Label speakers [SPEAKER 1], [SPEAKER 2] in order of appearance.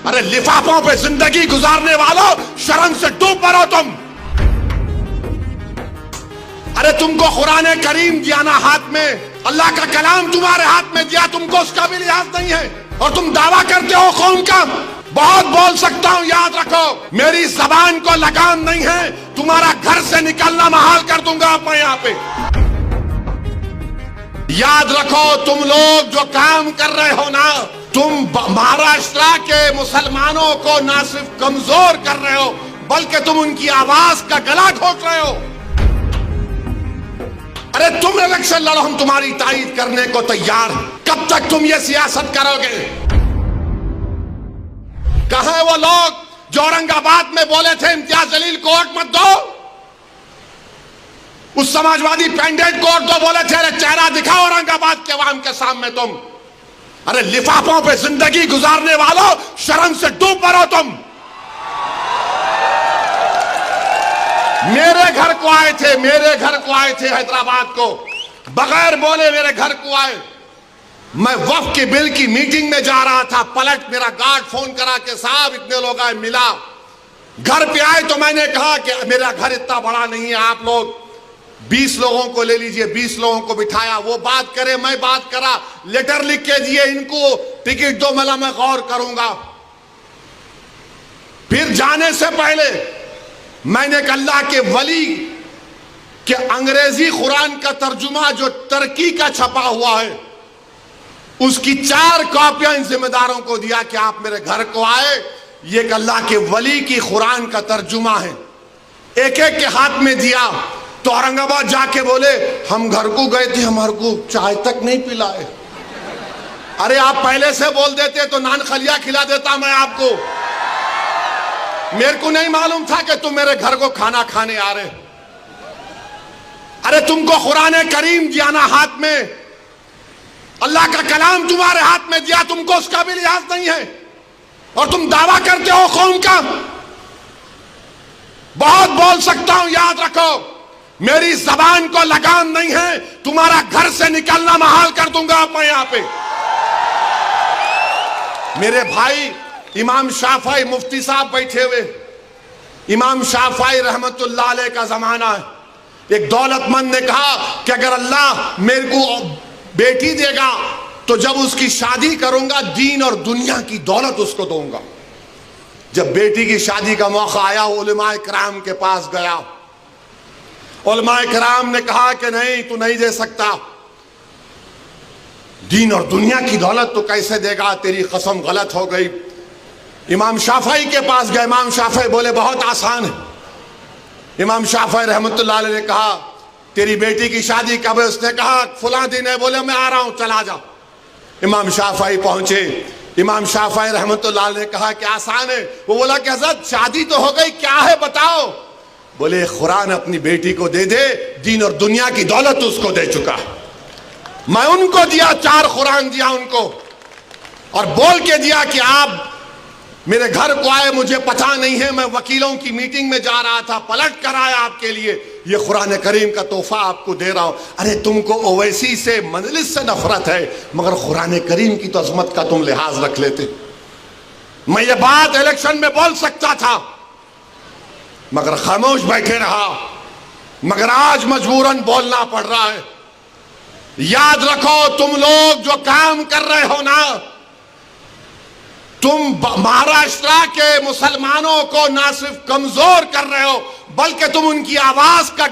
[SPEAKER 1] अरे लिफाफों पे जिंदगी गुजारने वालों, शर्म से डूब मरो तुम। अरे तुमको कुरान करीम दिया ना हाथ में, अल्लाह का कलाम तुम्हारे हाथ में दिया, तुमको उसका भी लिहाज नहीं है और तुम दावा करते हो कौम का। बहुत बोल सकता हूं, याद रखो मेरी जबान को लगाम नहीं है, तुम्हारा घर से निकलना महाल कर दूंगा मैं यहां पे। याद रखो तुम लोग जो काम कर रहे हो ना, तुम महाराष्ट्र के मुसलमानों को ना सिर्फ कमजोर कर रहे हो बल्कि तुम उनकी आवाज का गला घोट रहे हो। अरे तुम इलेक्शन लड़ो, हम तुम्हारी तायीद करने को तैयार। कब तक तुम ये सियासत करोगे? कहां है वो लोग जो औरंगाबाद में बोले थे इम्तियाज जलील को वोट मत दो? उस समाजवादी पैंडेट को दो बोले थे, अरे चेहरा दिखाओ औरंगाबाद के अवाम के सामने तुम। अरे लिफाफों पे जिंदगी गुजारने वालों, शर्म से डूब मरो तुम। मेरे घर को आए थे, मेरे घर को आए थे हैदराबाद को, बगैर बोले मेरे घर को आए। मैं वक्फ के बिल की मीटिंग में जा रहा था, पलट मेरा गार्ड फोन करा के साहब इतने लोग आए, मिला। घर पे आए तो मैंने कहा कि मेरा घर इतना बड़ा नहीं है, आप लोग 20 लोगों को ले लीजिए। 20 लोगों को बिठाया, वो बात करे मैं बात करा, लेटर लिख के दिए, इनको टिकट दो, मला मैं गौर करूंगा। फिर जाने से पहले मैंने अल्लाह के वली के अंग्रेजी कुरान का तर्जुमा जो तुर्की का छपा हुआ है, उसकी 4 कॉपियां इन जिम्मेदारों को दिया कि आप मेरे घर को आए, ये अल्लाह के वली की कुरान का तर्जुमा है। एक एक के हाथ में दिया तो औरंगाबाद जाके बोले हम घर को गए थे, हमारे को चाय तक नहीं पिलाए। अरे आप पहले से बोल देते तो नान खलिया खिला देता मैं आपको। मेरे को नहीं मालूम था कि तुम मेरे घर को खाना खाने आ रहे। अरे तुमको कुरान करीम दिया ना हाथ में, अल्लाह का कलाम तुम्हारे हाथ में दिया, तुमको उसका भी लिहाज नहीं है और तुम दावा करते हो कौम का। बहुत बोल सकता हूं, याद रखो मेरी जबान को लगाम नहीं है, तुम्हारा घर से निकलना महाल कर दूंगा मैं यहां पे। मेरे भाई इमाम शाफई मुफ्ती साहब बैठे हुए, इमाम शाफई रहमतुल्लाह अलैह का जमाना है। एक दौलतमंद ने कहा कि अगर अल्लाह मेरे को बेटी देगा तो जब उसकी शादी करूंगा दीन और दुनिया की दौलत उसको दूंगा। जब बेटी की शादी का मौका आया, उलमाए किराम के पास गया। उलमाए किराम ने कहा कि नहीं, तू नहीं दे सकता, दीन और दुनिया की दौलत तो कैसे देगा, तेरी कसम गलत हो गई। इमाम शाफई के पास गए, इमाम शाफई बोले बहुत आसान है। इमाम शाफई रहमतुल्लाह अलैह ने कहा तेरी बेटी की शादी कब है? उसने कहा फुला दिन है। बोले मैं आ रहा हूं, चला जा। इमाम शाफई पहुंचे, इमाम शाफई रहमतुल्लाह अलैह ने कहा कि आसान है। वो बोला कि हज़रत शादी तो हो गई, क्या है बताओ? बोले कुरान अपनी बेटी को दे दे, दीन और दुनिया की दौलत उसको दे चुका। मैं उनको दिया, 4 कुरान दिया उनको और बोल के दिया कि आप मेरे घर को आए, मुझे पता नहीं है, मैं वकीलों की मीटिंग में जा रहा था, पलट कर आया आपके लिए, ये कुरान करीम का तोहफा आपको दे रहा हूं। अरे तुमको ओवैसी से मजलिस से नफरत है, मगर कुरान करीम की तो अजमत का तुम लिहाज रख लेते। मैं ये बात इलेक्शन में बोल सकता था मगर खामोश बैठे रहा, मगर आज मजबूरन बोलना पड़ रहा है। याद रखो तुम लोग जो काम कर रहे हो ना, तुम महाराष्ट्र के मुसलमानों को ना सिर्फ कमजोर कर रहे हो बल्कि तुम उनकी आवाज का